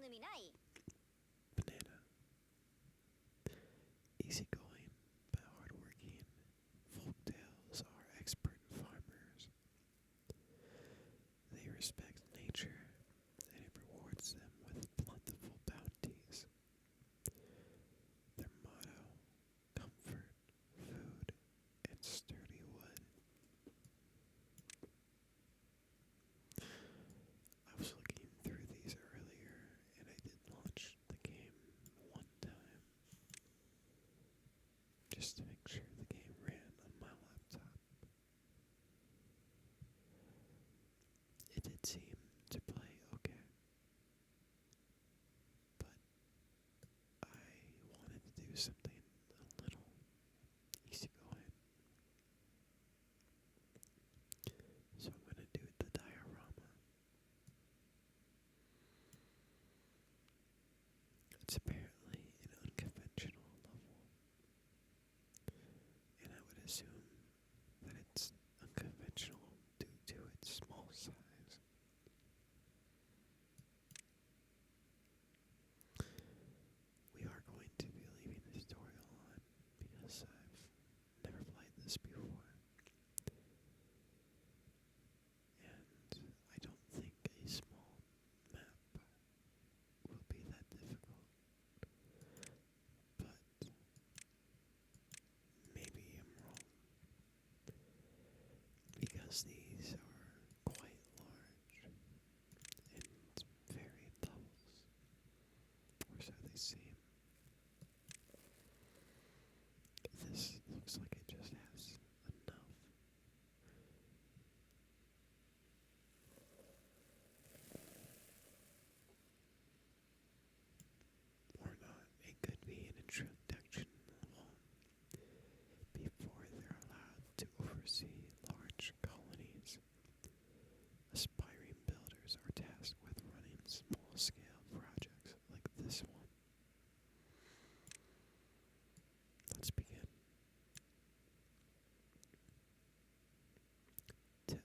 Banana. Easygoing but hardworking, folktales are expert farmers. They respect nature, and it rewards them with plentiful bounties. Their motto: comfort, food, and sturdy wood. I was looking through these earlier, and I did launch the game one time, just to make sure the game ran on my laptop. It did seem to play okay, but I wanted to do something a little easygoing. So I'm going to do the diorama. It's apparently an unconventional level, and I would assume that it's unconventional due to its small size. We are going to be leaving the tutorial on because I've never played this before, and I don't think a small map will be that difficult, but maybe I'm wrong, because these are quite large and varied levels, or so they seem. This looks like it just has enough. Or not. It could be an introduction level before they're allowed to oversee large colonies. Aspiring builders are tasked with running small-scale projects like this one. Let's begin. Tip: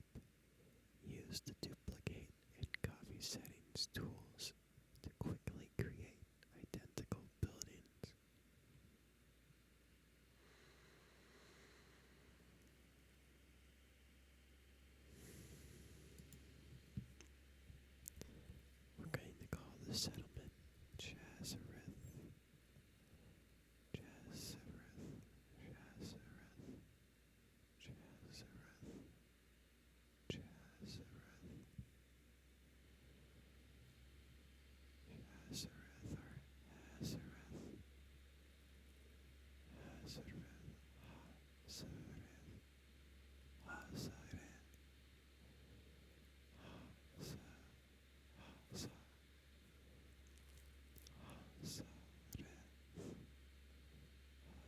use the duplicate and copy settings tools to quickly create identical buildings. We're going to call the settlement Chazareth. Chazareth. Chazareth. Chazareth. Chazareth. Hazareth or Hazareth. Hazareth. Hazareth.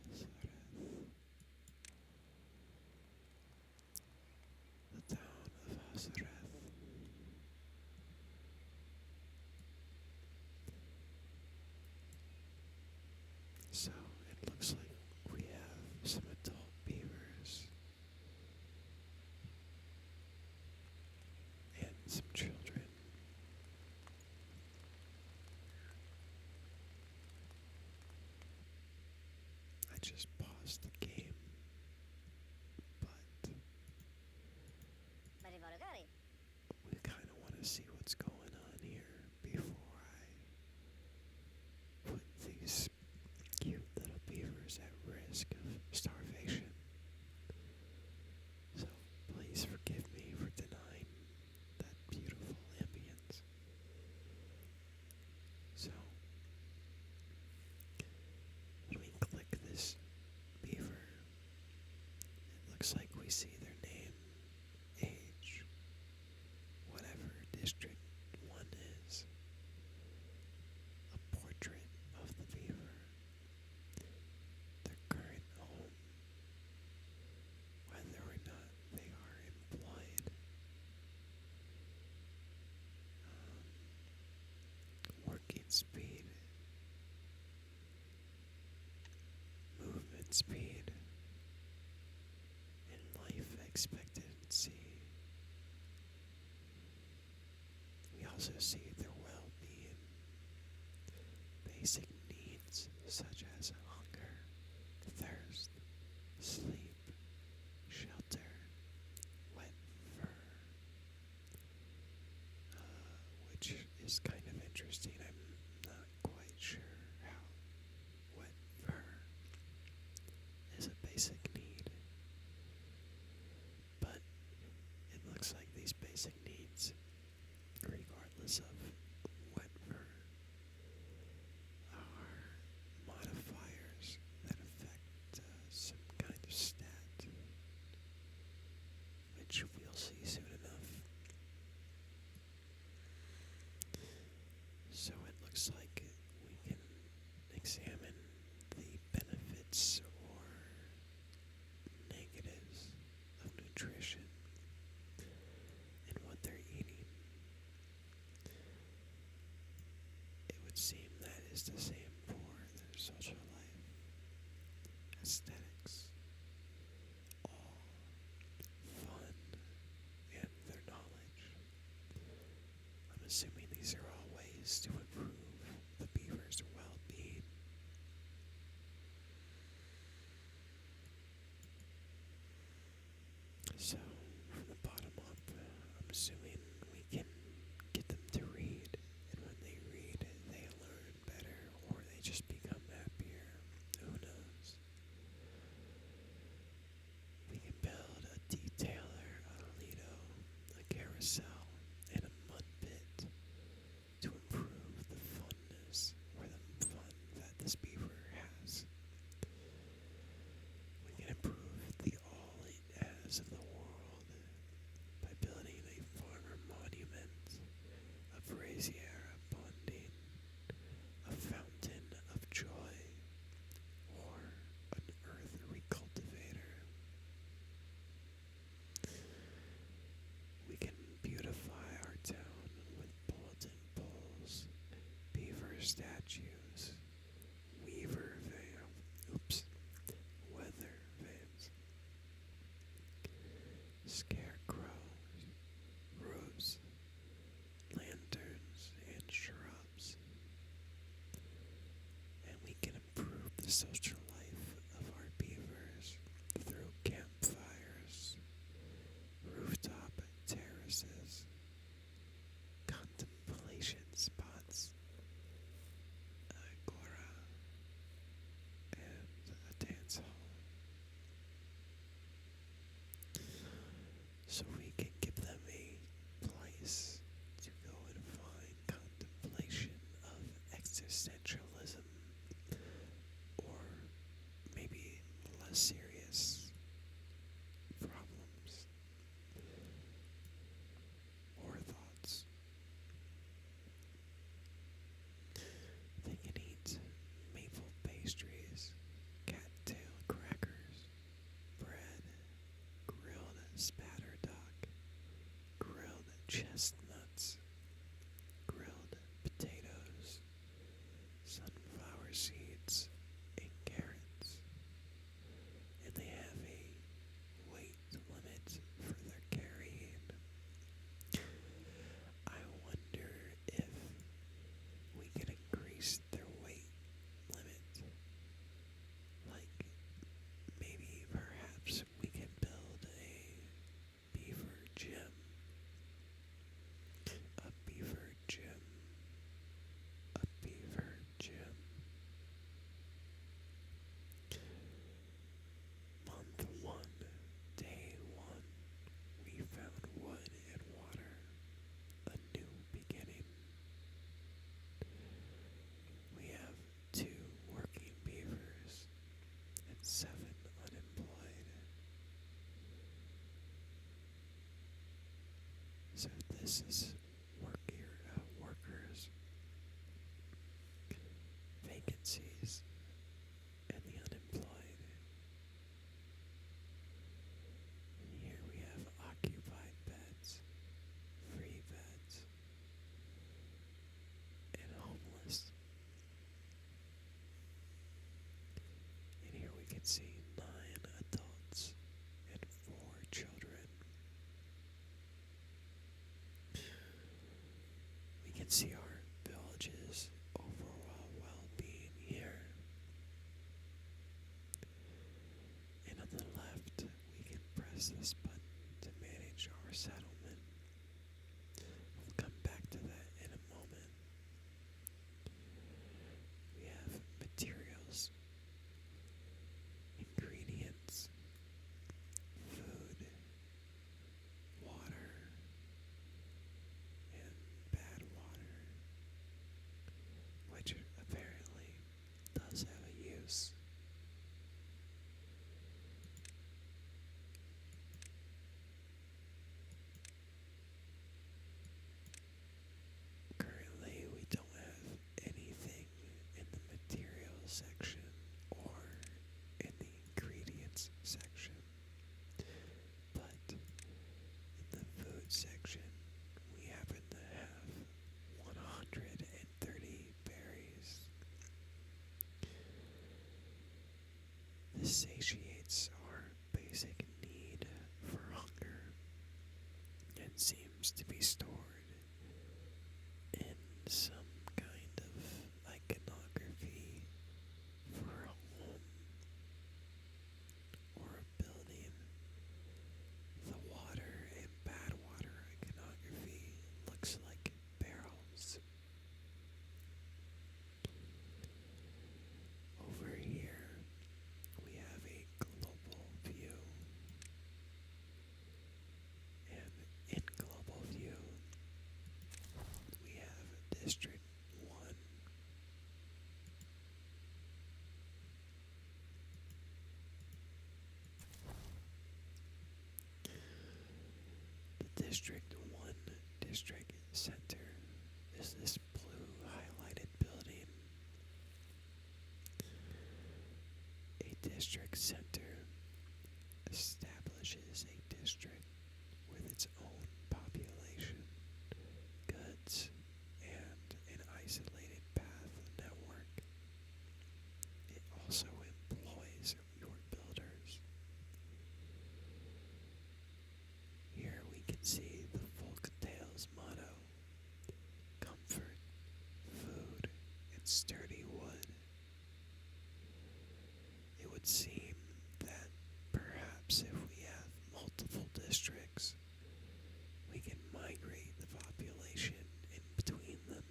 Hazareth. The town of Hazareth. So it looks like we have some adult beavers and some children. I just paused the game, but we kind of want to see what's going on here before I put these cute little beavers at risk of starvation. So please forgive me for denying that beautiful ambience. So when we click this beaver, it looks like we see their name, age, whatever district one is, a portrait of the beaver, their current home, whether or not they are employed, working speed, movement speed, and life expectancy. We also see their well-being, nutrition in what they're eating. It would seem that is the same for their social life, aesthetics, all fun, and their knowledge. I'm assuming these are all ways to improve the beaver's well-being. So, from the bottom up, I'm assuming we can get them to read, and when they read, they learn better, or they just become happier. Who knows? We can build a detailer, a lido, a carousel, and a mud pit to improve the funness, or the fun that this beaver has. We can improve the all it has of the world by building a farmer monument, a brazier bonding, a fountain of joy, or an earth recultivator. We can beautify our town with bulletin poles, beaver statues, weather vans, scarecrows, roofs, lanterns, and shrubs. And we can improve the social life of our beavers through campfires, rooftop terraces, contemplation spots, agora, and a dance hall. So we can give them a place to go and find contemplation of existentialism, or maybe less serious problems or thoughts. They can eat maple pastries, cattail crackers, bread, grilled spatterduck, grilled chestnuts, grilled potatoes, sunflower seeds, and carrots. And they have a weight limit for their carrying. I wonder if we can increase their weight limit. Like, maybe perhaps we can build a beaver gym. A beaver gym. A beaver gym. Month 1, day 1. We found wood and water. A new beginning. We have 2 working beavers and 7 unemployed. So this is workers, vacancies, and the unemployed. And here we have occupied beds, free beds, and homeless. And here we can see 9 adults and 4 children. We can see our village's overall well-being here. And on the left, we can press this button to manage our settlement. We'll come back to that in a moment. We have materials, ingredients, food, water, and bad water, which apparently does have a use. satiates our basic need for hunger and seems to be stored in some kind of iconography for a home or a building. The water and bad water iconography looks like barrels. Over here, we have a global view, and in global view, we have District 1. The District 1 district center is this blue highlighted building. A district center establishes a district with its own population, goods, and an isolated path network. It also employs your builders. Here we can see the folktale's motto: comfort, food, and sturdy wood. It would seem that perhaps if we have multiple districts, we can migrate the population in between them.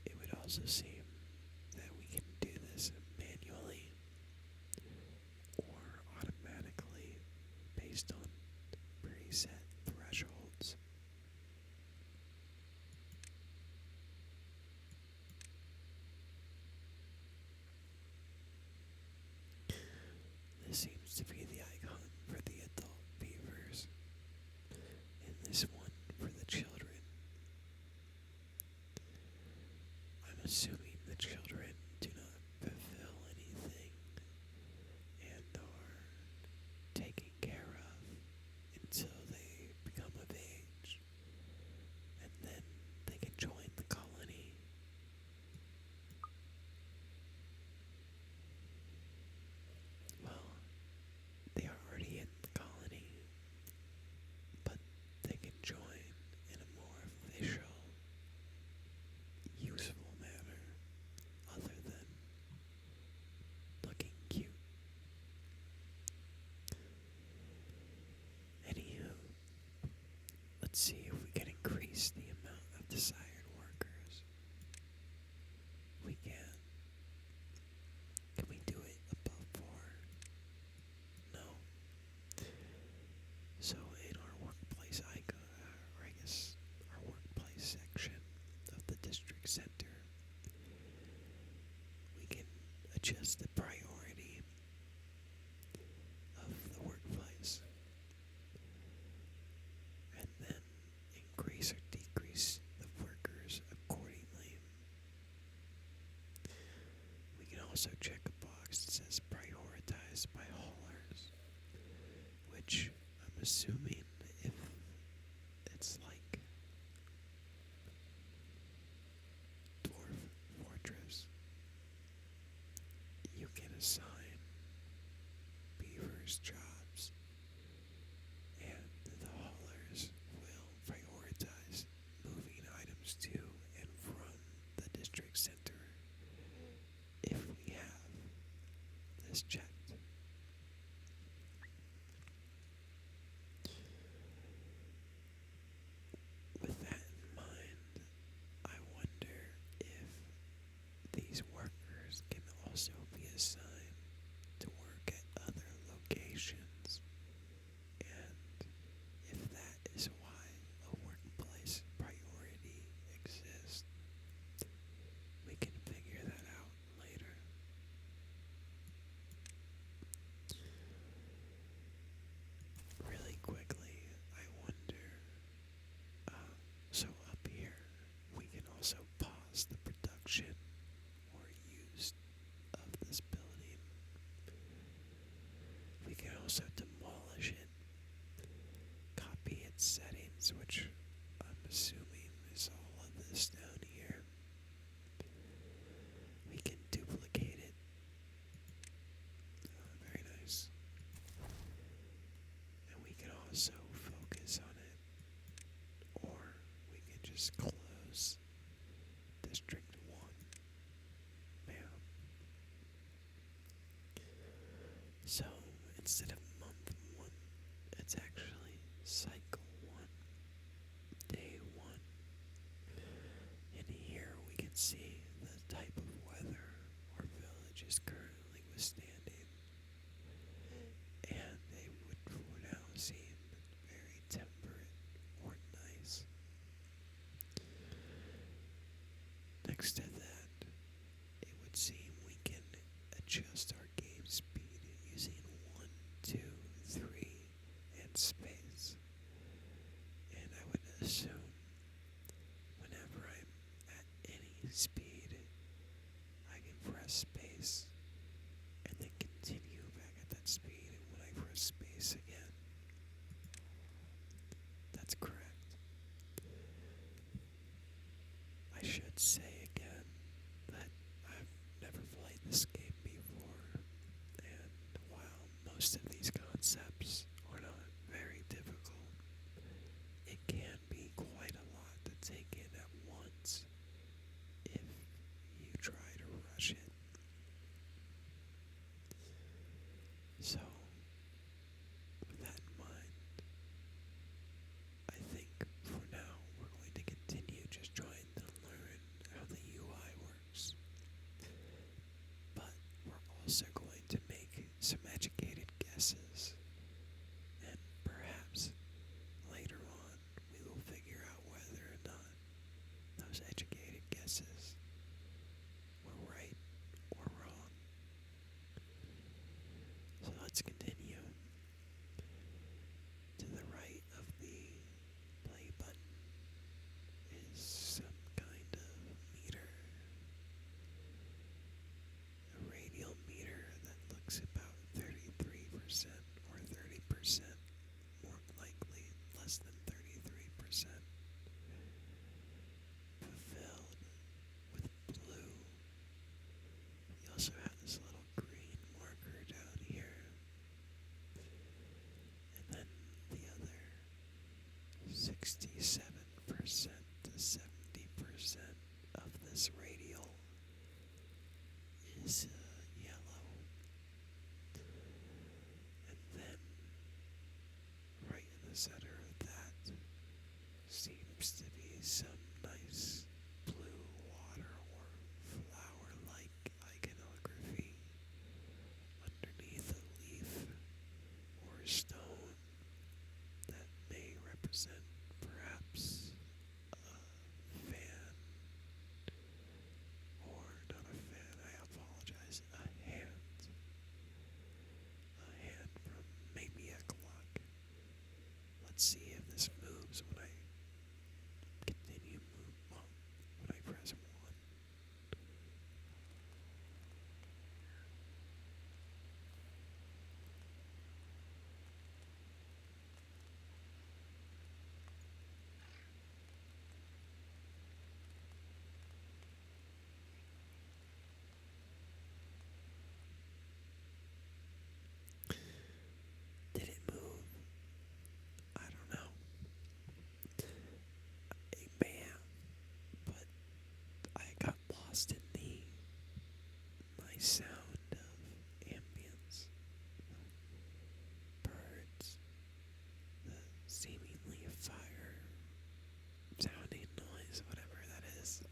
It would also seem that we can do this manually or automatically based on preset thresholds. This seems to be the icon for the adult beavers, and this one for the children. I'm assuming the children do not fulfill anything and are taken care of until they become of age, and then they can join the colony. Well, they are already in the colony, but they can join in a more official, useful manner other than looking cute. Anywho, let's see if we can increase the amount of desired workers. We can. Can we do it above 4? No. So in our workplace icon, or I guess our workplace section of the district center, we can adjust the priority of the workplace and then increase or decrease the workers accordingly. We can also check a box that says prioritized by haulers, which I'm assuming if it's like Dwarf Fortress, you can assign beavers jobs, and the haulers will prioritize moving items to and from the district center if we have this checked. With that in mind, I wonder if these workers can also be assigned to work at other locations, and if that is why a workplace priority exists. We can figure that out later. is close. District 1. Man. So instead of month 1, it's actually cycle 1, day 1. And here we can see the type of weather our village is currently withstanding. And it would for now seem very temperate or nice. Next to that, it would seem we can adjust our game speed using 1, 2, 3, and space. And I would assume whenever I'm at any speed, I can press space and then continue back at that speed when I press space again. That's correct. I should say again that I've never played this game before, and while most of these concepts are not very difficult, it can be quite a lot to take in at once if you try to rush it. So, with that in mind, I think for now we're going to continue just trying to learn how the UI works. But we're also going to make some educated guesses, and perhaps later on we will figure out whether or not those educated guesses were right or wrong. So let's continue. To the right of the play button is some kind of meter. A radial meter that looks about 33% or 30%, more likely less than 33%, fulfilled with blue. We also have this little green marker down here, and then the other 67% to 70% of this radial is yellow. And then right in the center of that seems to be some nice blue water or flower-like iconography underneath a leaf or a stone that may represent perhaps a fan, or not a fan, I apologize, a hand. A hand from maybe a clock. Let's see if this moves when I continue when I press 1. Did it move? I don't know. It may have, but I got lost in the nice sound of ambience. Birds, the seemingly fire sounding noise, whatever that is.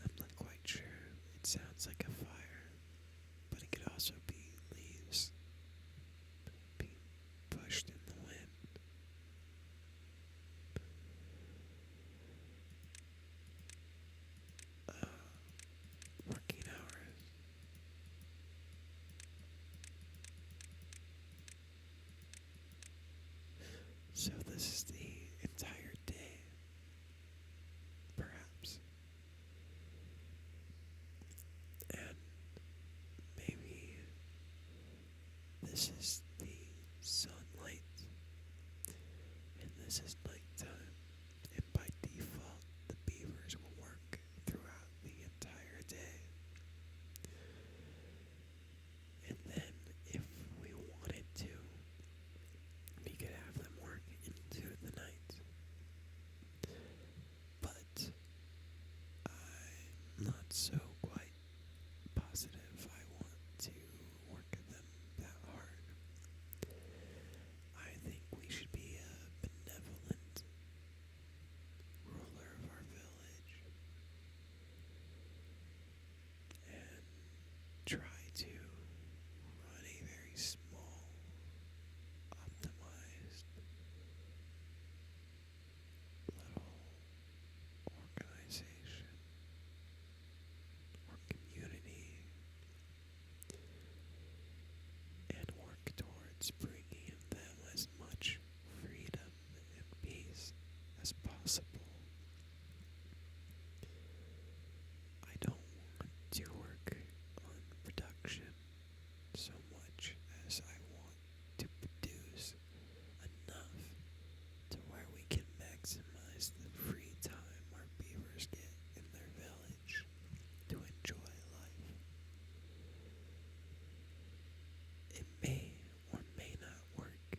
I'm not quite sure. It sounds like a fire, but it could also be leaves being pushed in the wind. Working hours. So this is the entire day, perhaps. And maybe this is the sunlight, and this is nighttime, and by default, the beavers will work throughout the entire day. And then, if we wanted to, so quite positive I want to work at them that hard. I think we should be a benevolent ruler of our village and try to run a very small, optimized little organization or community and work towards bringing them as much freedom and peace as possible. I don't want to work on production so much as I want to produce enough to where we can maximize the free time our beavers get in their village to enjoy life. It may or may not work.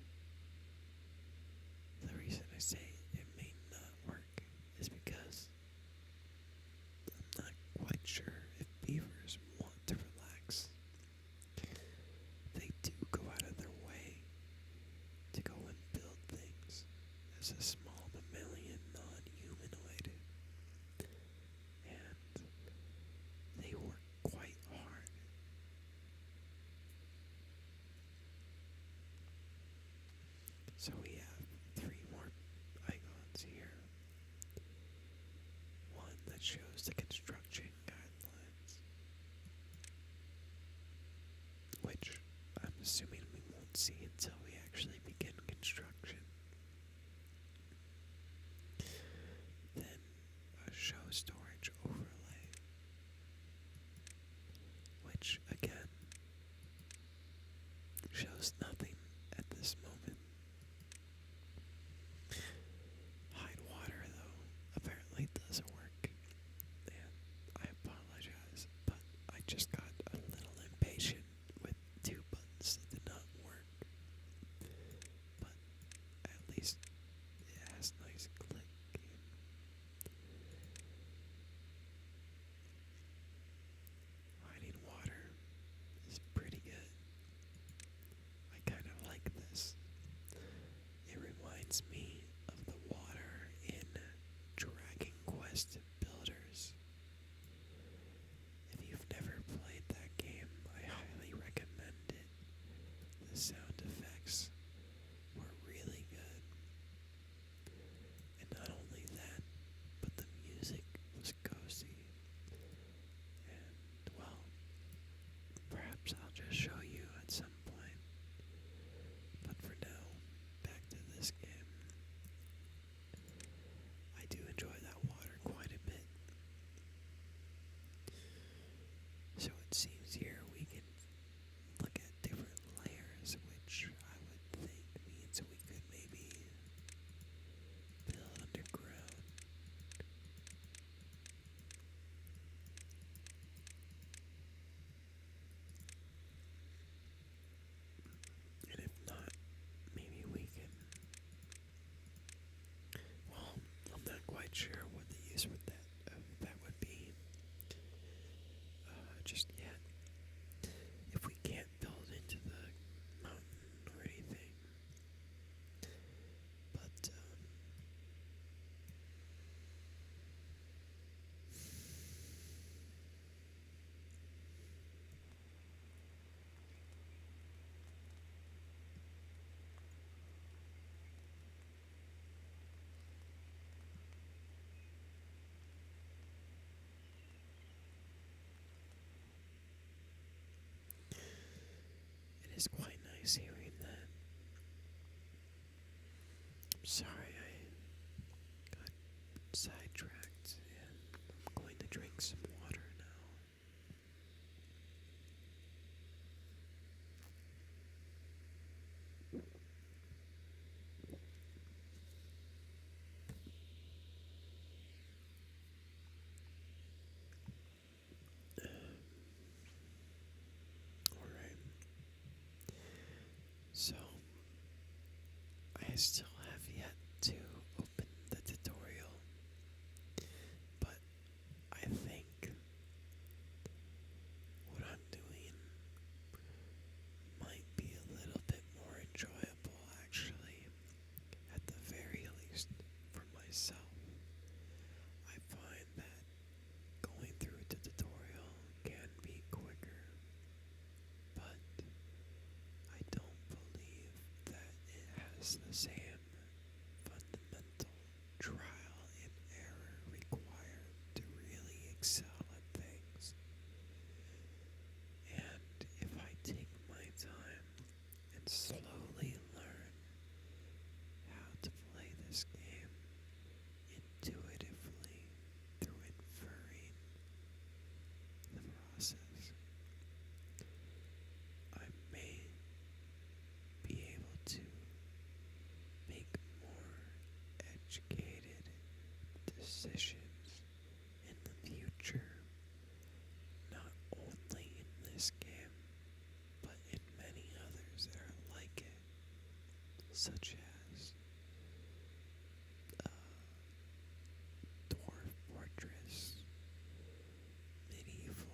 The reason I say it may not work is because I'm not quite sure if beavers want to relax. They do go out of their way to go and build things as a small mammalian non-humanoid, and they work quite hard. So we have 3 more icons here. One that shows the construction guidelines, which I'm assuming we won't see until we actually begin construction. Then a show storage overlay, which again shows nothing at this moment. Hide water, though, apparently does work, and I apologize, but I just got a little impatient with 2 buttons that did not work. But at least it has nice click. Hiding water is pretty good. I kind of like this. It reminds me of the water in Dragon Quest Builders. If you've never played that game, I highly recommend it. The sound effects were really good. And not only that, but the music was cozy. And, well, perhaps I'll just show you at some point. But for now, back to this game. I do enjoy that water quite a bit. So it seems here we can look at different layers, which I would think means we could maybe build underground. And if not, maybe we can, well, I'm not quite sure what the use with that would be just yet. If we can't build into the mountain or anything. But, it is quite nice hearing that. I'm sorry I got sidetracked, and I'm going to drink some water now. Alright. So, I still have yet to open the tutorial, but I think decisions in the future, not only in this game, but in many others that are like it, such as uh, Dwarf Fortress, Medieval,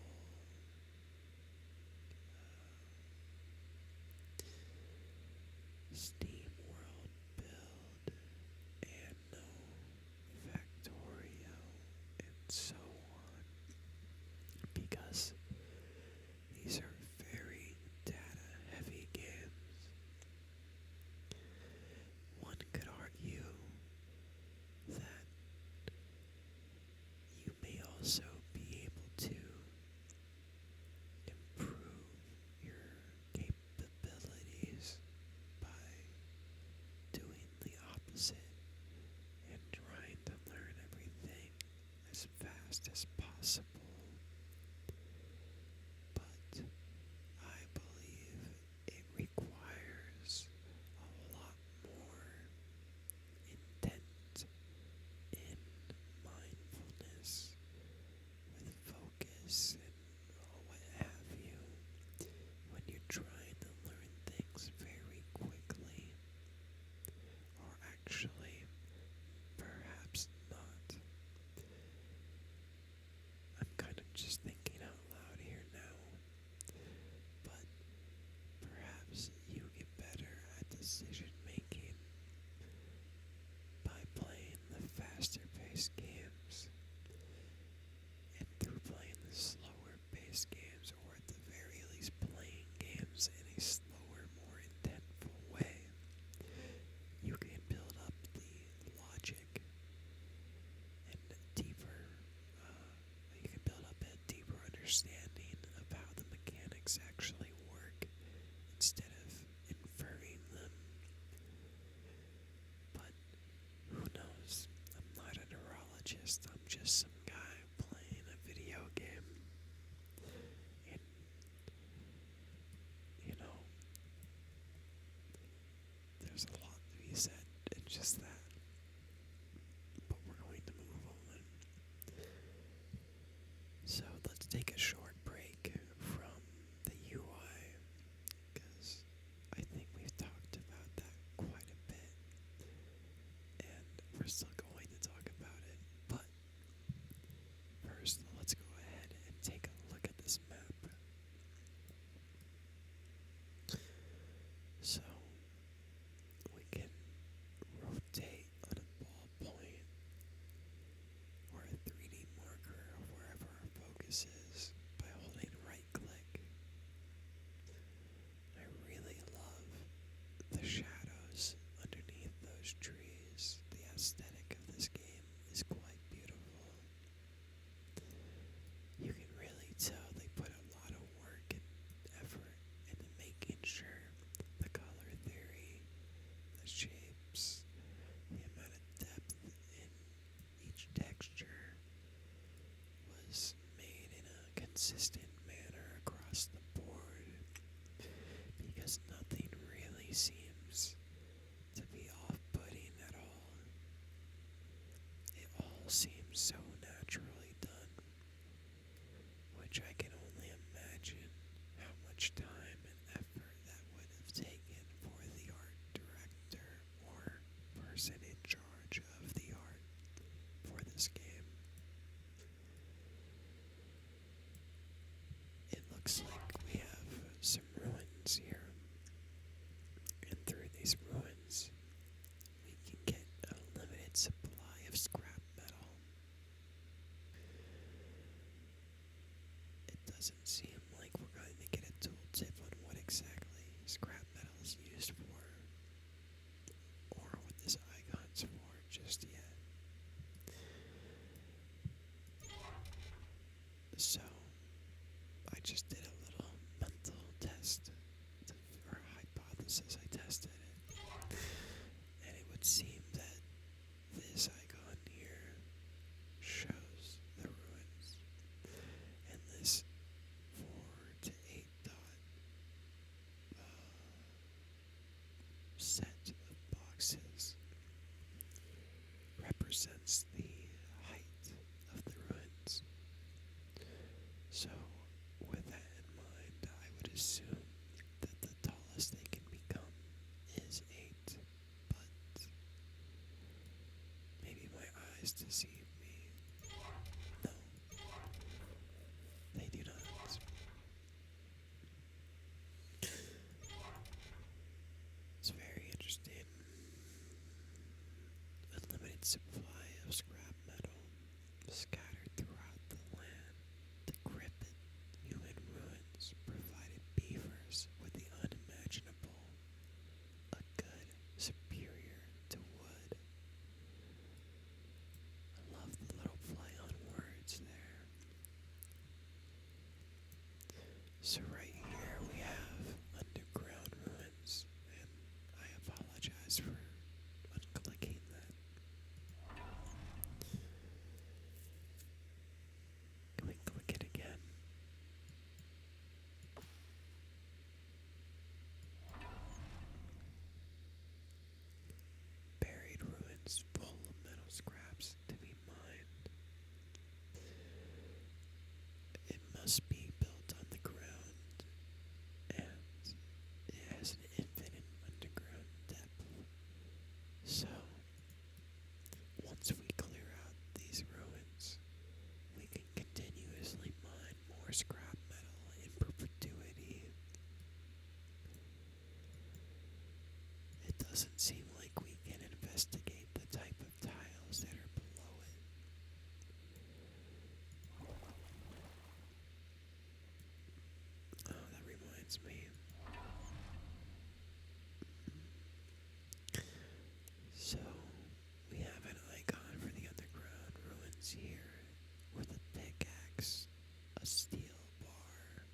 Steam World Build, Anno, Factorio, and so on, because these are very data-heavy games. One could argue that you may also be able to improve your capabilities by doing the opposite and trying to learn everything as fast as possible. But I believe it requires a lot more intent in mindfulness with focus and what have you when you're trying to learn things very quickly, or actually perhaps not. I'm kind of just thinking out loud here now, but perhaps you get better at decision making by playing the faster paced games, and through playing the slower paced games, or at the very least playing games in a slower, more intentful way, you can build up the logic and you can build up a deeper understanding of how the mechanics actually work instead of inferring them. But who knows? I'm not a neurologist, I'm just some guy playing a video game. And, you know, there's a lot to be said in just that. But we're going to move on. So let's take a short break from the UI, because I think we've talked about that quite a bit, and we're still going to talk about it. But first, let's go ahead and take a look at this map. So we can rotate on a ballpoint or a 3D marker of wherever our focus is by holding right click. I really love the shadows underneath those trees. The aesthetic of this game is quite beautiful. You can really tell they put a lot of work and effort into making sure the color theory, the shapes, the amount of depth in each texture was made in a consistent manner across the board, because nothing really seems to be off-putting at all. It all seems so naturally done, which I can only imagine how much time and effort that would have taken for the art director or person in charge of the art for this game. It looks like we have some ruins here, and through these ruins we can get a limited supply of scrap metal. It doesn't seem like we're going to get a tooltip on what exactly scrap metal is used for, or what this icon's for just yet. So, I just did a little mental test, or hypothesis. I tested it, and it would seem that this icon here shows the ruins, and this 4 to 8 dot set of boxes represents the height assume that the tallest they can become is 8, but maybe my eyes deceive me. No, they do not. It's very interesting. A limited supply of scrap metal scattered throughout the land. Decrepit human ruins provided beavers with the unimaginable, a good superior to wood. I love the little play on words there. So right here we have underground ruins, and I apologize for unclicking that. Can we click it again? Buried ruins full of metal scraps to be mined. It must be built on the ground, and it has an infinite underground depth. So, once we clear out these ruins, we can continuously mine more scrap metal in perpetuity. It doesn't seem like we can investigate the type of tiles that are below it. Oh, that reminds me. So, we have an icon for the underground ruins here with a pickaxe, a steel bar,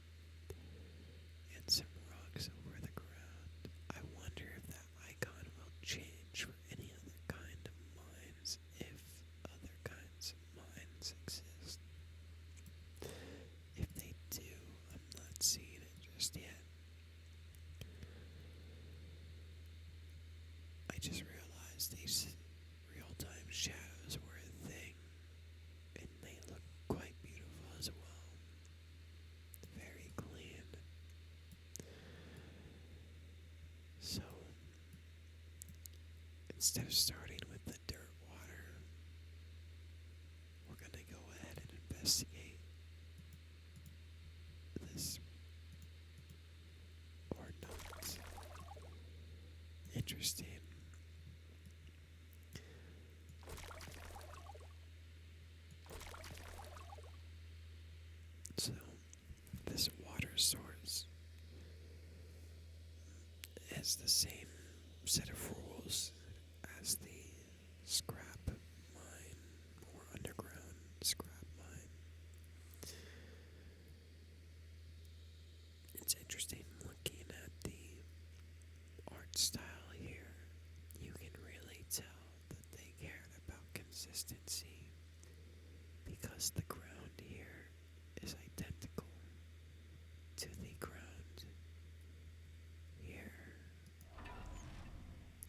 and some rocks over the ground. I wonder if that icon will change for any other kind of mines, if other kinds of mines exist. If they do, I'm not seeing it just yet. I just realized these real-time shadows were a thing, and they look quite beautiful as well. Very clean. So, instead of starting with the dirt water, we're going to go ahead and investigate this or not. Interesting. So, this water source has the same set of rules as the scrap mine or underground scrap mine. It's interesting looking at the art style here. You can really tell that they cared about consistency because the ground here is identical to the ground here.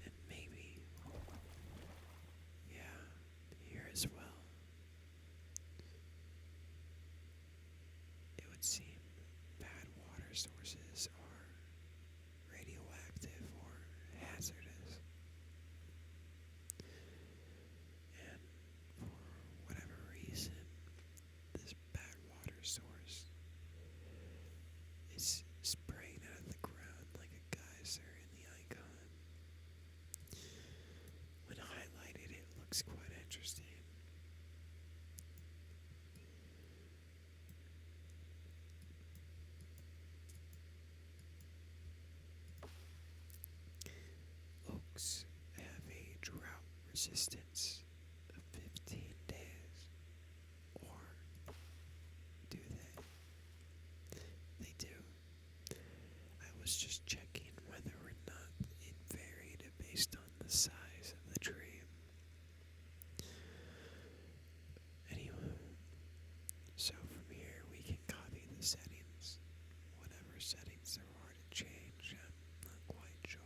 And maybe, yeah, here as well. It would seem bad water sources are radioactive or hazardous. And for whatever reason, this bad water source is spraying out of the ground like a geyser in the icon. When highlighted, it looks quite interesting. Oaks have a drought resistance of 15 days. Or do they? They do. I was just checking whether or not it varied based on the size of the tree. Anyway, so from here we can copy the settings. Whatever settings there are to change, I'm not quite sure.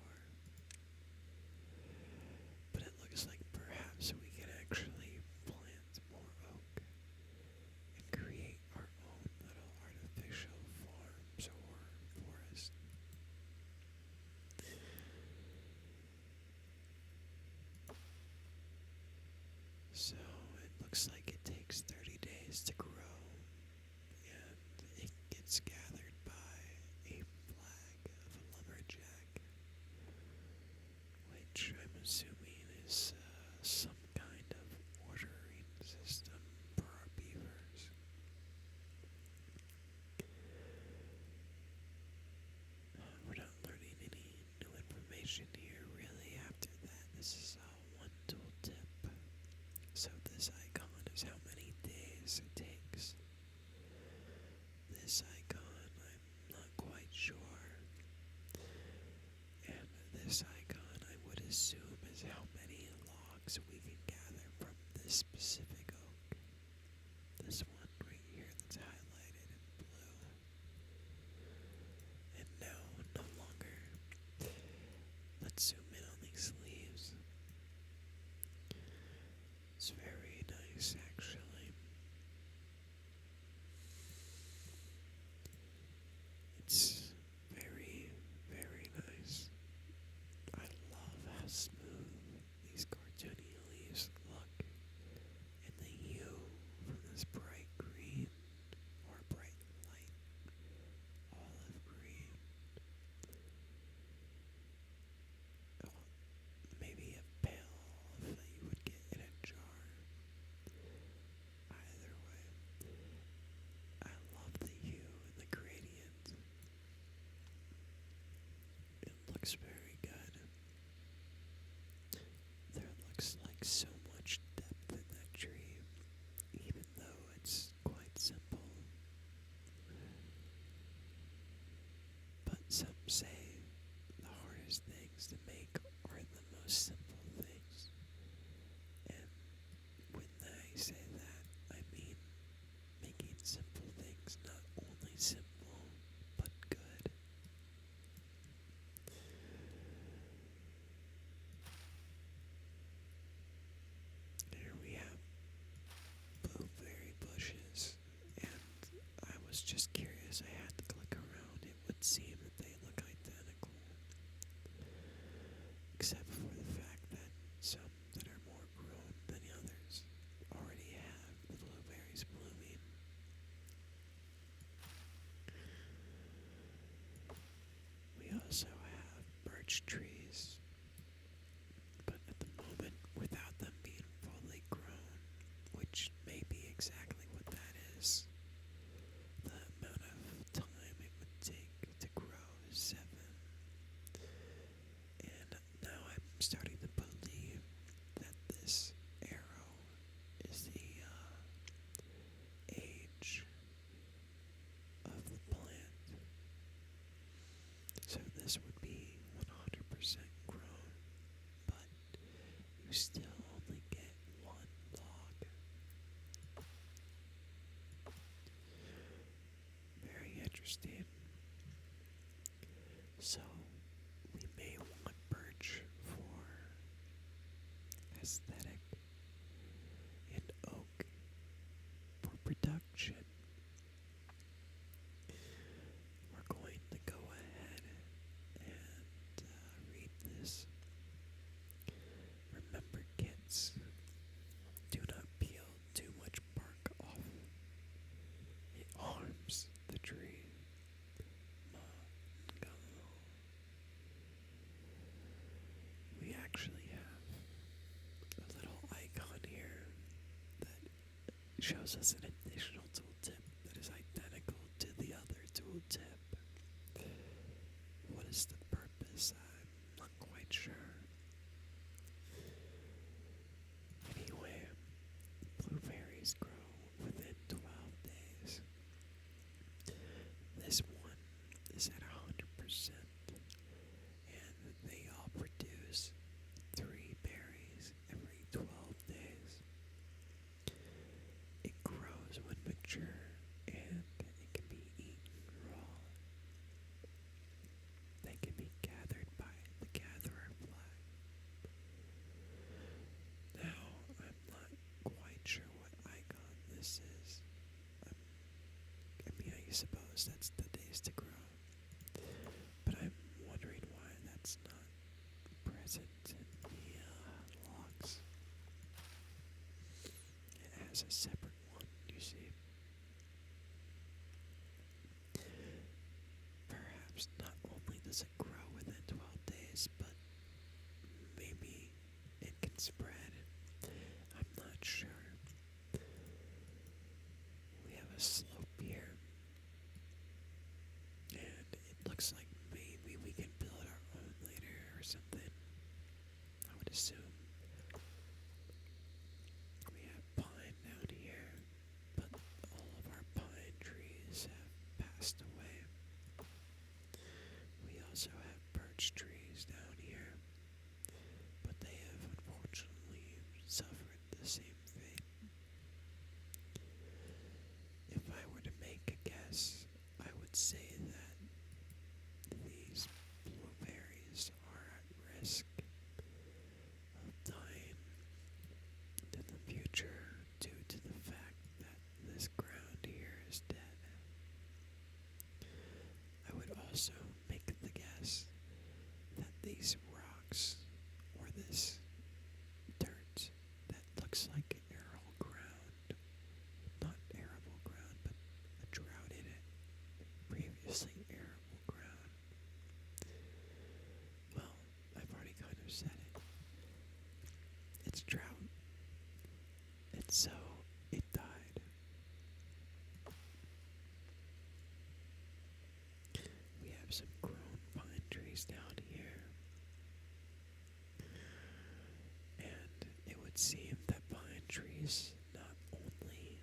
But it looks like perhaps berries it takes. This icon, I'm not quite sure. And this icon, I would assume, is how many logs we can gather from this specific oak. This one right here that's highlighted in blue. And no longer. Let's zoom in on these leaves. It's very nice, actually. It's very, very nice. I love how smooth these cartoony leaves look, and the hue from this bright green or bright light olive green. Oh, maybe a pale olive that you would get in a jar. Either way, I love the hue and the gradient. It looks very good. There looks like so much depth in that tree, even though it's quite simple. But some say the hardest things to make are the most simple things. And when I say that, I mean making simple things not only simple, but good. Here we have blueberry bushes, and I was just curious. I had to click around. It would seem that they look identical, except for the fact that some that are more grown than others already have the blueberries blooming. We also have birch trees, but at the moment, without them being fully grown, which may be exactly what that is, the amount of time it would take to grow is 7. And now I'm starting to believe that this arrow is the age of the plant. So this would be 100% grown, but you still only get 1 log. Very interesting. So we may want birch for aesthetic and oak for production. We're going to go ahead and read this. Remember, kids, do not peel too much bark off. It harms the tree. We actually have a little icon here that shows us an additional tooltip that is identical to the other tooltip. What is the purpose? I'm not quite sure. Anyway, blueberries grow within 12 days. This one is at 100%, and they all produce 3 berries every 12 days. It grows when mature, and it can be eaten raw. They can be gathered by the gatherer fly. Now, I'm not quite sure what icon this is. I suppose that's the days to grow. But I'm wondering why that's not present in the logs. It has a separate one, you see. Perhaps not only does it grow within 12 days, but maybe it can spread. I'm not sure. We have a slope here, and it looks like maybe we can build our own later or something. I would assume. We have pine down here. would say that these blueberries are at risk of dying in the future due to the fact that this ground here is dead. I would also make the guess that these rocks, or this dirt that looks like arable ground, not arable ground, but a drought in it, previously arable ground. Well, I've already kind of said it. It's drought. And so it died. We have some grown pine trees down here. And it would seem that pine trees not only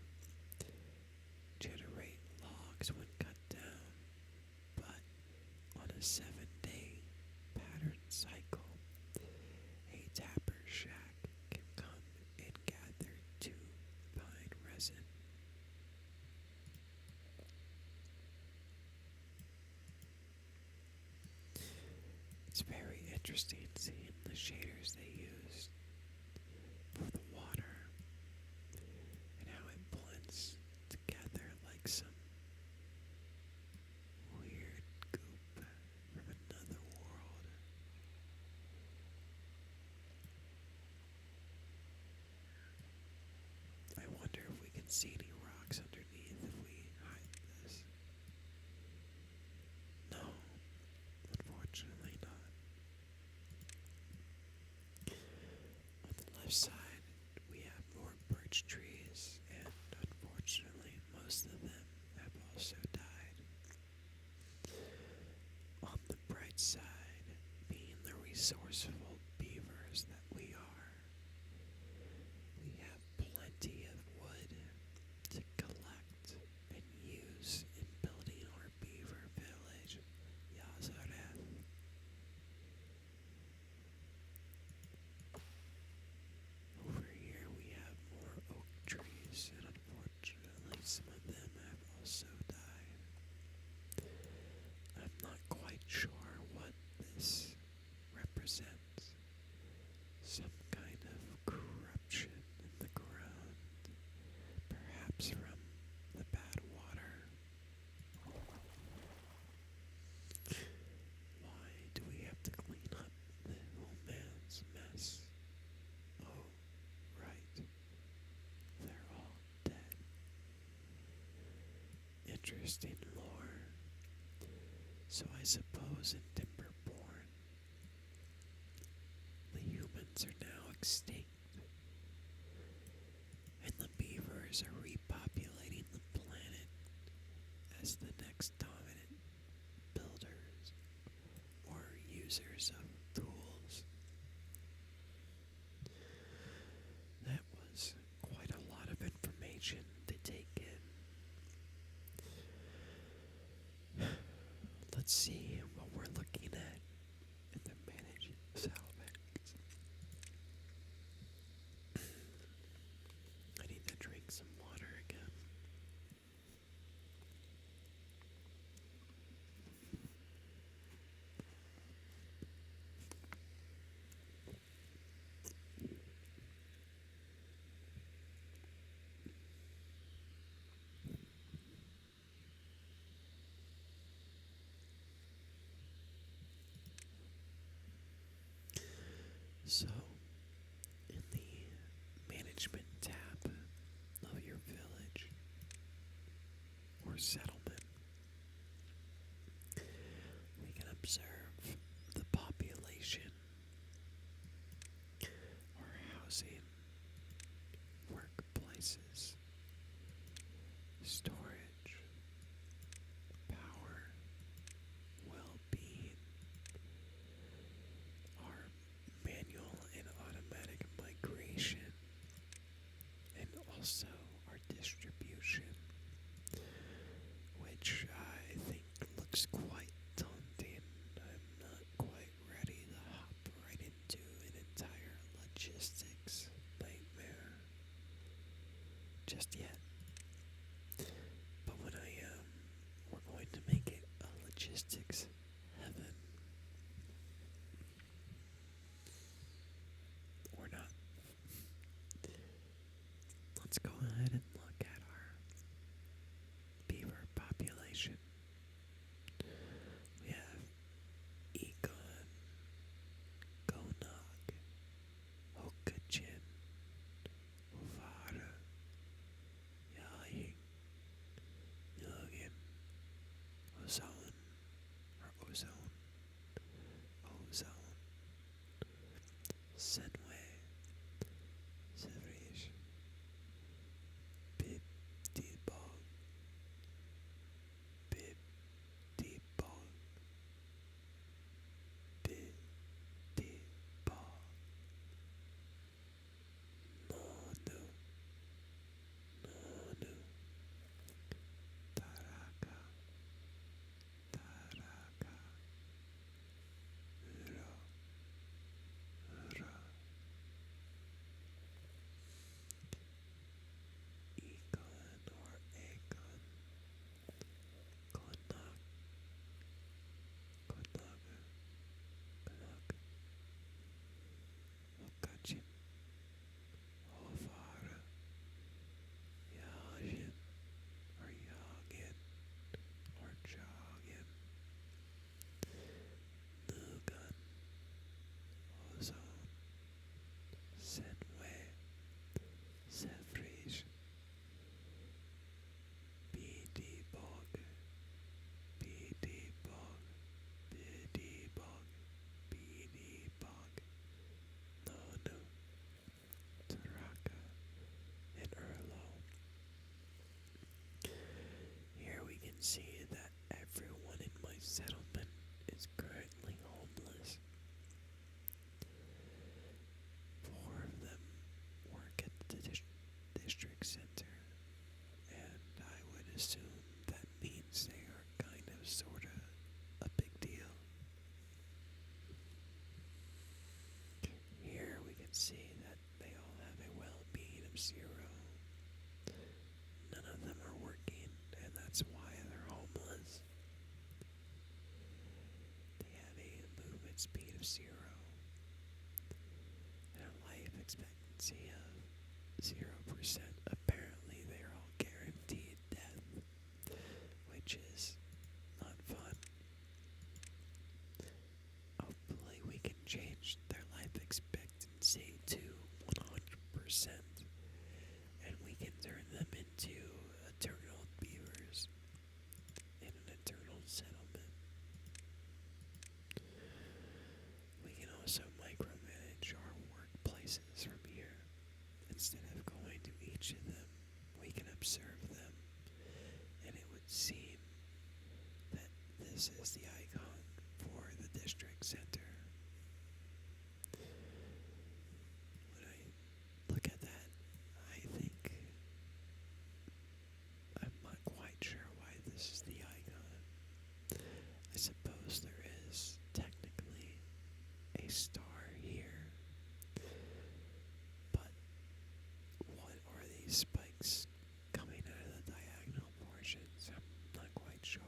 generate logs when cut down, but on a 7-day pattern cycle, a tapper shack can come and gather 2 pine resin. It's very interesting seeing the shaders they used for the water and how it blends together like some weird goop from another world. I wonder if we can see any rocks underneath if we hide this. No, unfortunately not. On the left side, we have more birch trees, and unfortunately, most of them have also died. On the bright side, being the resourceful beavers that we are, we have plenty of wood to collect and use in building our beaver village, Yazareth. Over here we have more oak trees, and unfortunately some of them have also died. I'm not quite sure what this represents. Some kind of corruption in the ground, perhaps from the bad water. Why do we have to clean up the old man's mess? Oh, right. They're all dead. Interesting lore. So I suppose in Timberborn, the humans are now extinct, and the beavers are repopulating the planet as the next dominant builders or users of tools. That was quite a lot of information to take in. Let's see what we're looking at in the managed salvage. I need to drink some water again. So, in the management tab of your village or settlement, we can observe the population or housing, workplaces, storage, power, well-being, our manual and automatic migration, and also our distribution, which I think looks quite daunting. I'm not quite ready to hop right into an entire logistics nightmare just yet. But when I am, we're going to make logistics heaven. Or not. Let's go ahead and look at our beaver population. We have Ekon, Gonog, Okachin, Uvara, Yaying, Yugin, Ozone, Ozone, Senway, Severish, Bib, Debog, Bib, Debog, Bib, Debog, Nonu, Nonu, Taraka, Taraka, Uro, Uro, Econ or Acon, Konak, Konaga, Konak, Okachin, Ovara, Yajin, or Yagin, or Joggin, Nugan, Ozone, Senway, Sevrish, Bidibog, Bidibog, Bidibog, Bidibog, Nonu, Taraka, and Erlo. Here we can see that everyone in my settlement is currently homeless. 4 of them work at the district center, and I would assume that means they are kind of sorta a big deal. Here we can see that they all have a well-being of 0. None of them are working, and that's why they're homeless. They have a movement speed of 0 and a life expectancy of 0%. Apparently, they're all guaranteed death, which is not fun. Hopefully, we can change their life expectancy to 100%, and we can turn them into eternal beavers in an eternal settlement. We can also micromanage our workplaces from here. Instead of going to each of them, we can observe them, and it would seem that this is the icon for the district center. When I look at that, I think I'm not quite sure why this is the icon. I suppose there is technically a star here, but what are these spikes coming out of the diagonal portions? I'm not quite sure.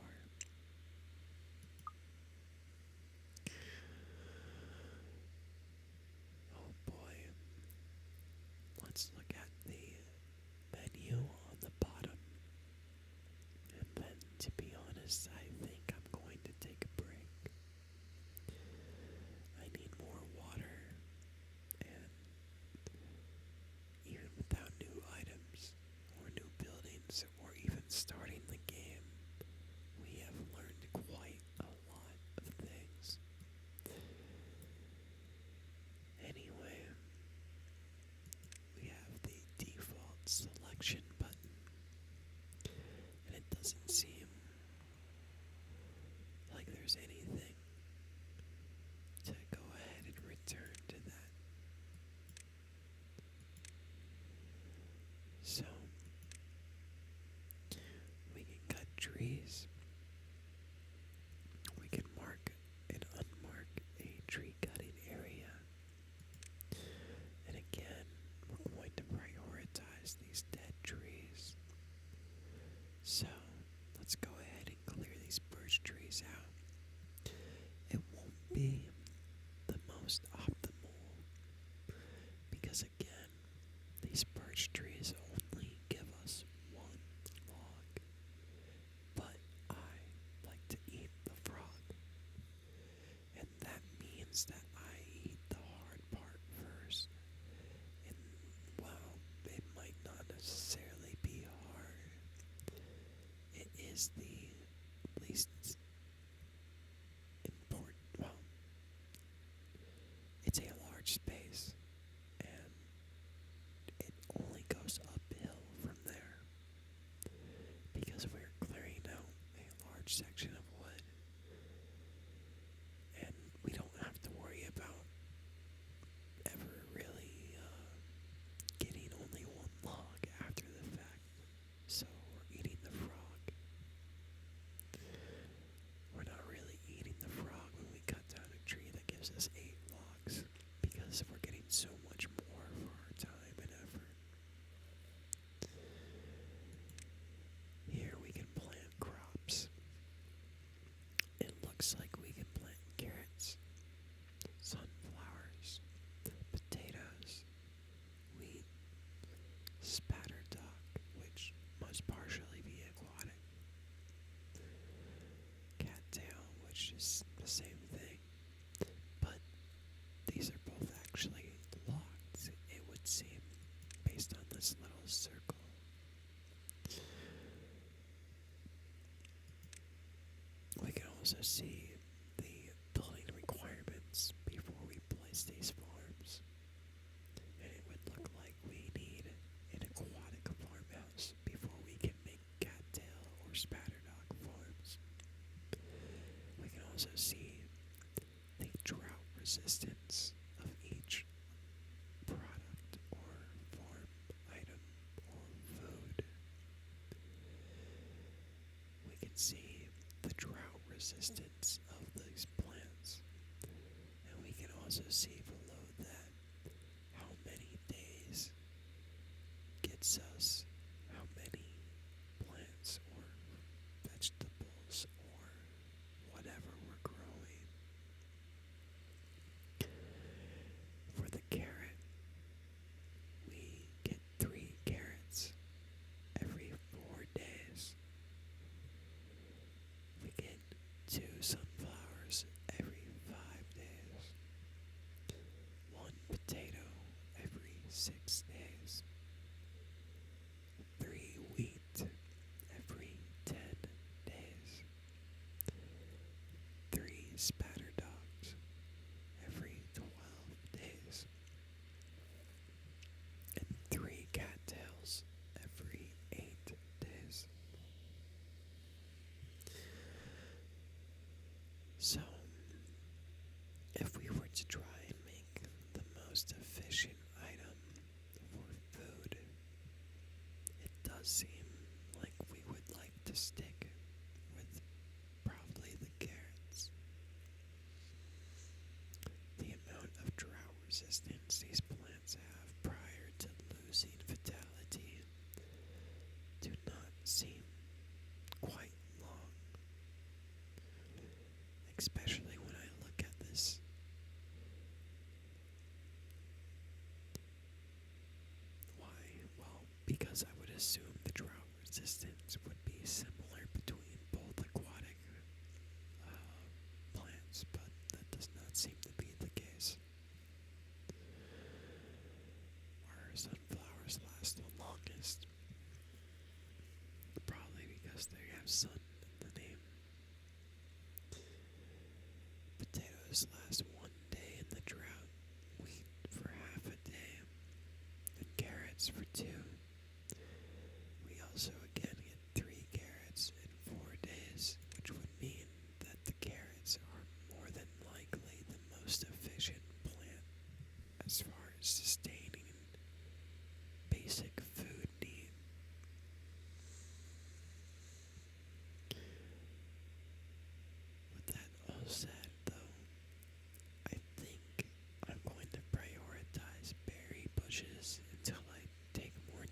is the least important. Well, it's a large space, and it only goes uphill from there because we're clearing out a large section of wood, and we don't have to worry about ever really getting only one log after the fact. So we're eating the frog. We're not really eating the frog when we cut down a tree that gives us 8 logs, because we're getting so much more for our time and effort. Here we can plant crops. It looks like we can plant carrots, sunflowers, potatoes, wheat, spatterdock, which must partially be aquatic, cattail, which is the same thing, but these are both actually logs, it would seem, based on this little circle. We can also see the building requirements before we place these farms, and it would look like we need an aquatic farmhouse before we can make cattail or spatterdock farms. We can also see the drought resistance of each product or farm item or food. We can see the drought resistance of these plants, and we can also see below that how many days gets us how many plants or vegetables or whatever we're growing. For the carrot, we get 3 carrots every 4 days. We get 2 sunflowers every 5 days. 1 potato every 6 days. 3 wheat every 10 days. 3 spatterdocks every 12 days. And 3 cattails every 8 days. So, if we were to try and make the most efficient item for food, it does seem like we would like to stick with probably the carrots. The amount of drought resistance these plants have prior to losing vitality do not seem quite long, especially when I look at this. Why? Well, because I would assume the drought resistance would be similar between both aquatic plants, but that does not seem to be the case. Our sunflowers last the longest, probably because they have sun in the name. Potatoes last 1 day in the drought, wheat for half a day, and carrots for 2. We also again get 3 carrots in 4 days, which would mean that the carrots are more than likely the most efficient plant as far as sustaining basic food need. With that all said, though, I think I'm going to prioritize berry bushes until I take more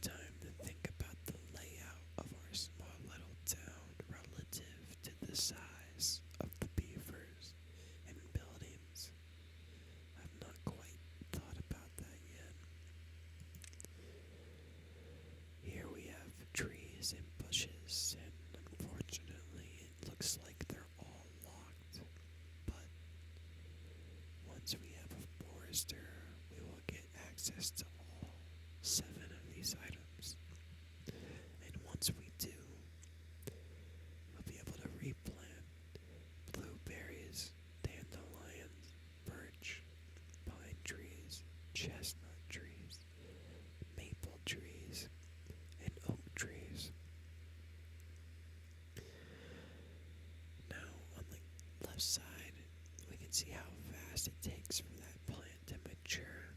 side, we can see how fast it takes for that plant to mature.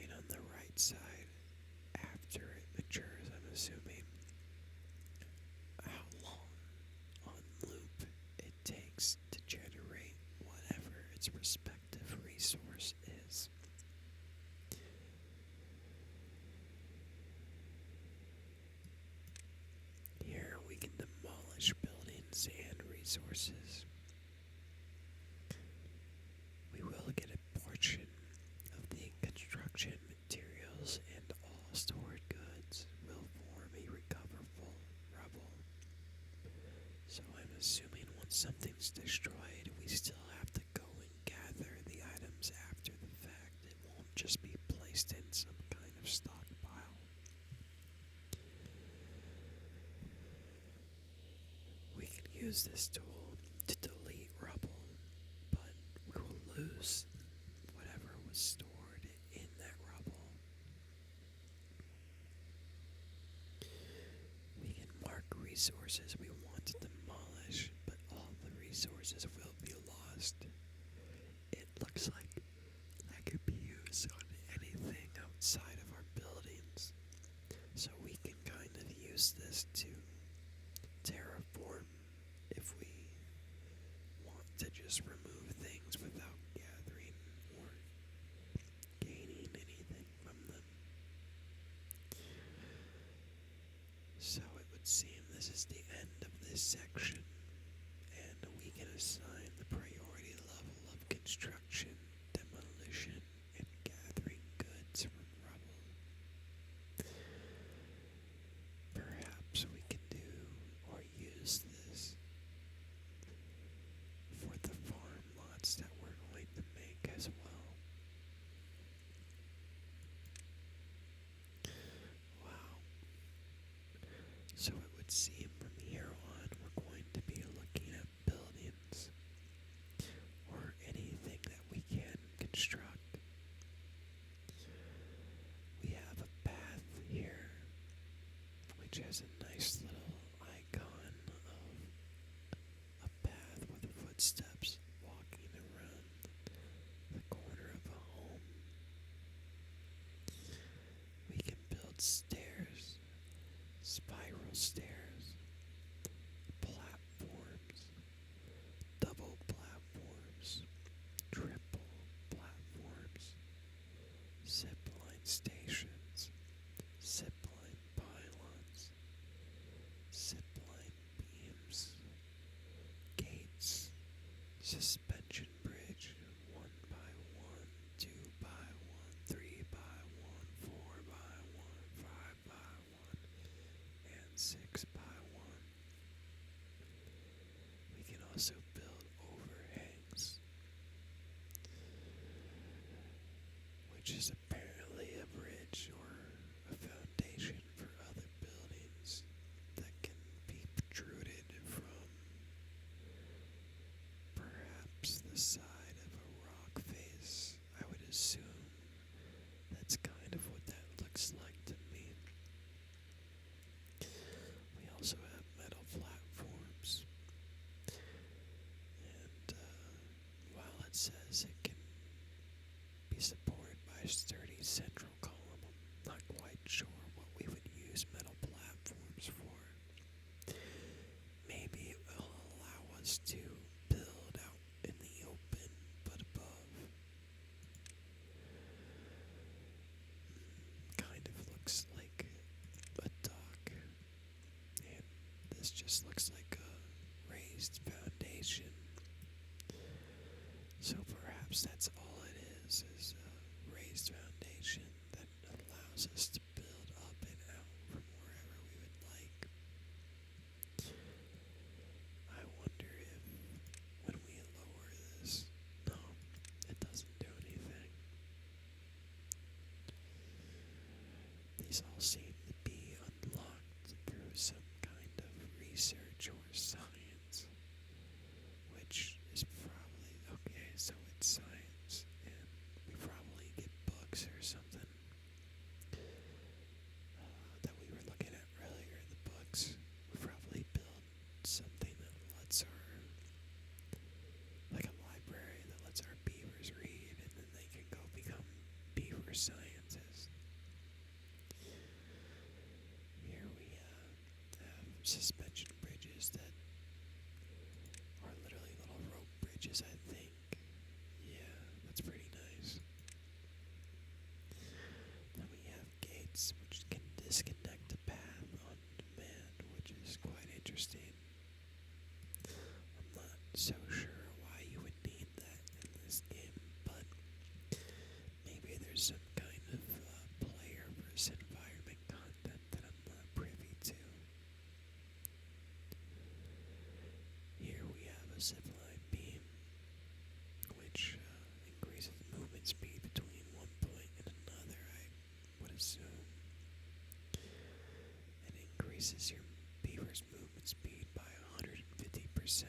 And on the right side, after it matures, I'm assuming how long on loop it takes to generate whatever its respective resource is. Here we can demolish buildings and resources. We will get a portion of the construction materials, and all stored goods will form a recoverable rubble. So I'm assuming once something's destroyed, we still have to go and gather the items after the fact. It won't just be placed in some kind of stockpile. We can use this tool to delete rubble, but we will lose whatever was stored in that rubble. We can mark resources we want to demolish, but all the resources will be lost. It looks like that could be used on anything outside of our buildings, so we can kind of use this to terraform if we want to just remove things without gathering or gaining anything from them. So it would seem this is the end of this section, and we can assign the priority level of construction, demolition, and gathering goods from rubble. Perhaps we can do or use this for the farm lots that we're going to make as well. Wow. So it would seem from here on we're going to be looking at buildings or anything that we can construct. We have a path here which has a nice little icon of a path with footsteps walking around the corner of a home. We can build stairs, spiral stairs, platforms, double platforms, triple platforms, zipline stations, zipline pylons, zipline beams, gates, suspension bridge, 1 by 1, 2 by 1, 3 by 1, 4 by 1, 5 by 1, and 6 by 1. We can also build overhangs, which is apparently a bridge or a foundation for other buildings that can be protruded from perhaps the side of a rock face. I would assume that's kind of what that looks like to me. We also have metal platforms, and while it says it can be supported by a sturdy central column, I'm not quite sure what we would use metal platforms for. Maybe it will allow us to build out in the open, but above. Kind of looks like a dock, and this just looks like a raised foundation. So perhaps that's all it is a raised foundation that allows us to build up and out from wherever we would like. I wonder if when we lower this, no, it doesn't do anything. These all seem to be unlocked through some kind of research or science, which is probably okay. So it's science, and we probably get books or something that we were looking at earlier in the books. We probably build something that lets our suspension bridges that are literally little rope bridges, I think. Yeah, that's pretty nice. Then we have gates which can disconnect a path on demand, which is quite interesting. I'm not so sure why you would need that in this game, but maybe there's some kind of player versus environment content that I'm not privy to. Here we have a zipline beam, which increases movement speed between one point and another, I would assume. It increases your beaver's movement speed by 150%.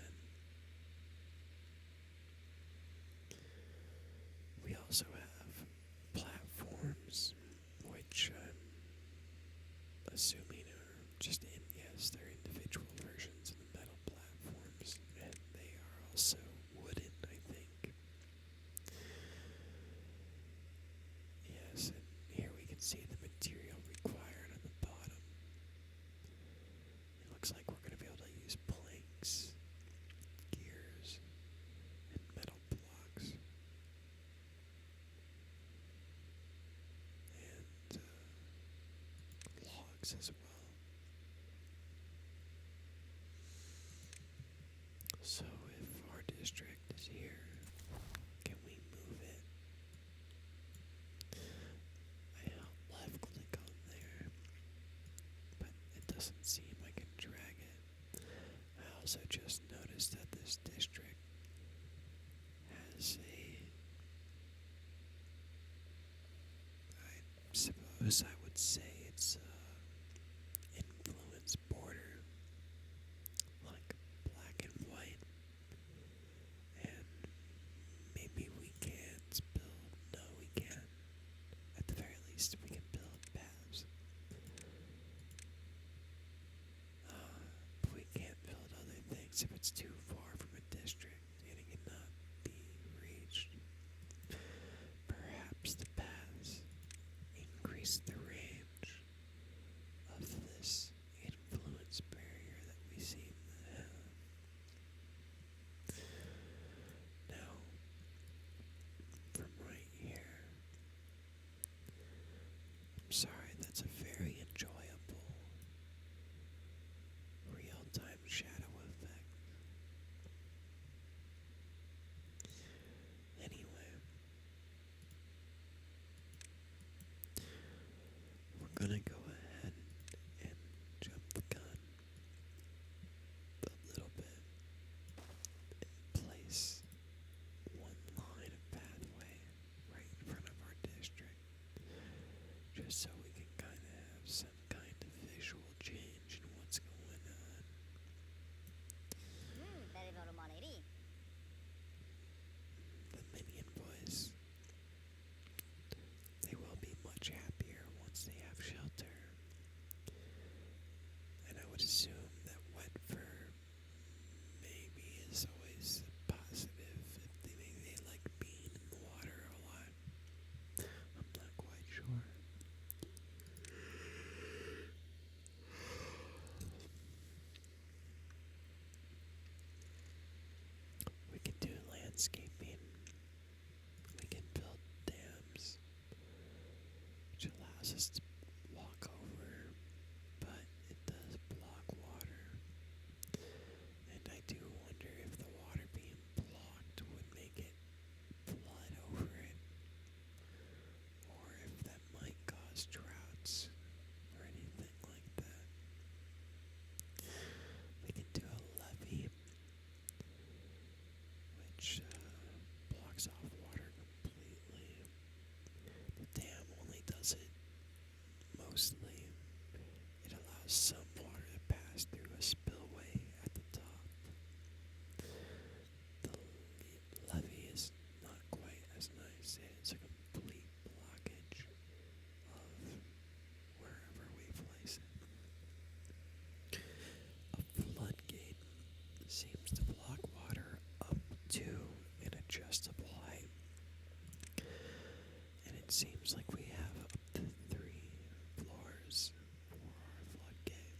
We also have platforms, which I'm assuming are just yes, they're individual versions of the metal platforms, and they are also wooden, I think. Yes, and here we can see the material required on the bottom. It looks like we're going to be able to use planks, gears, and metal blocks. And logs as well. So if our district is here, can we move it? I left click on there, but it doesn't seem I can drag it. I also just noticed that this district has I suppose I would say it's influence border, like black and white, and maybe we can't build, no we can, at the very least we can build paths, but we can't build other things if it's too far from a district and it cannot be reached. Perhaps the paths increase the range of this influence barrier that we seem to have. Now, from right here, I'm sorry, that's a very enjoyable real-time shadow effect. Anyway, we're gonna go ahead and jump the gun a little bit and place one line of pathway right in front of our district, just so we can kind of have some kind of visual change in what's going on. The minion boys, they will be much happier once they have shelter. And I would assume that wet fur maybe is always a positive if maybe they like being in the water a lot. I'm not quite sure. We can do landscaping. We can build dams, which allows us to walk over, but it does block water. And I do wonder if the water being blocked would make it flood over it, or if that might cause droughts or anything like that. We can do a levee, which blocks off water completely. The dam only does it mostly. It allows some water to pass through a spillway at the top. The levee is not quite as nice. It's a complete blockage of wherever we place it. A floodgate seems to block water up to an adjustable height. And it seems like we have up to 3 floors for our floodgate.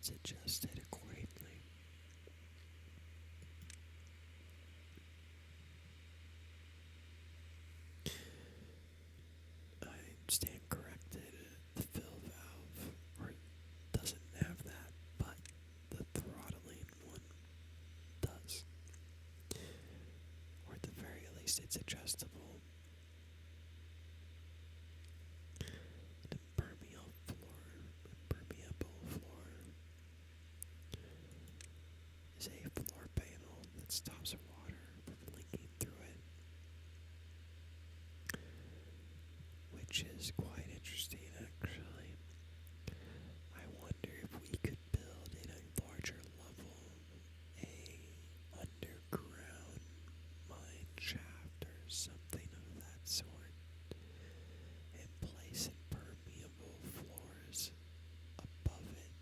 it's adjusted accordingly. I stand corrected. The fill valve doesn't have that, but the throttling one does. Or at the very least, it's adjustable. The impermeable floor is a floor panel that stops water from leaking through it, which is quite interesting actually. I wonder if we could build in a larger level a underground mine shaft or something of that sort and place impermeable floors above it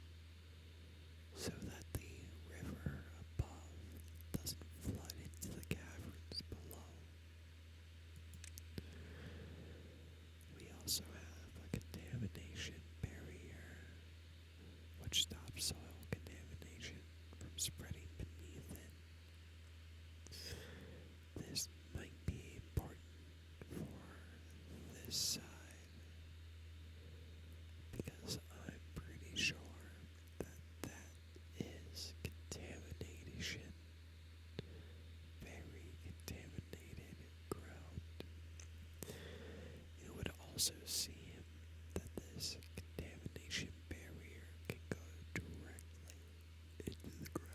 so that the river above doesn't flood into the caverns below. We also have a contamination barrier which stops soil contamination from spreading beneath it. This might be important for this side because I'm pretty sure that is contamination, very contaminated ground. It would also seem that this contamination barrier can go directly into the ground.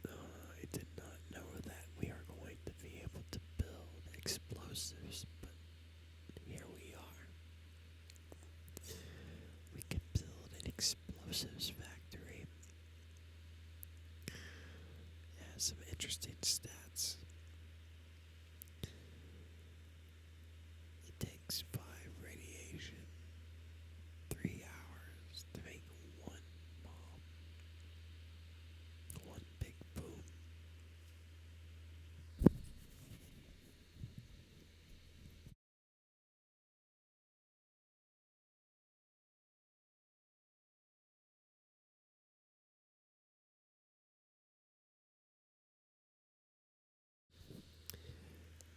I did not know that we are going to be able to build explosives, but here we are. We can build an explosives factory. It has some interesting stats. It takes 5 radiation, 3 hours to make one bomb. One big boom.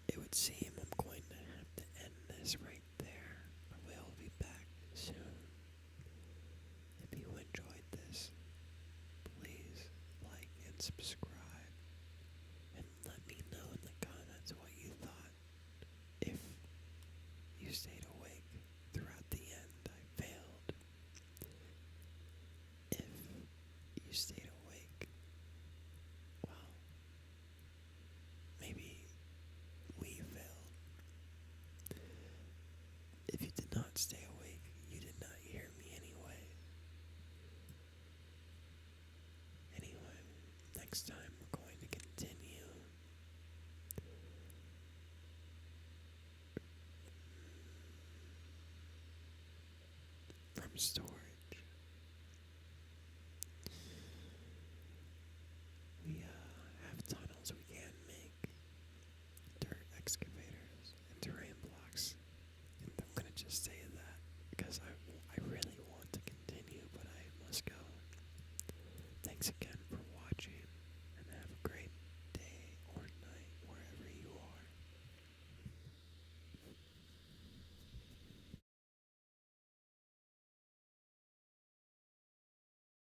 It would seem I'm going to have to end this right there. I will be back soon. If you enjoyed this, please like and subscribe. And let me know in the comments what you thought. If you stayed awake throughout the end, I failed. If you stayed awake, well, maybe we failed. If you did not stay awake, you did not hear me anyway. Anyway, next time we're going to continue from store.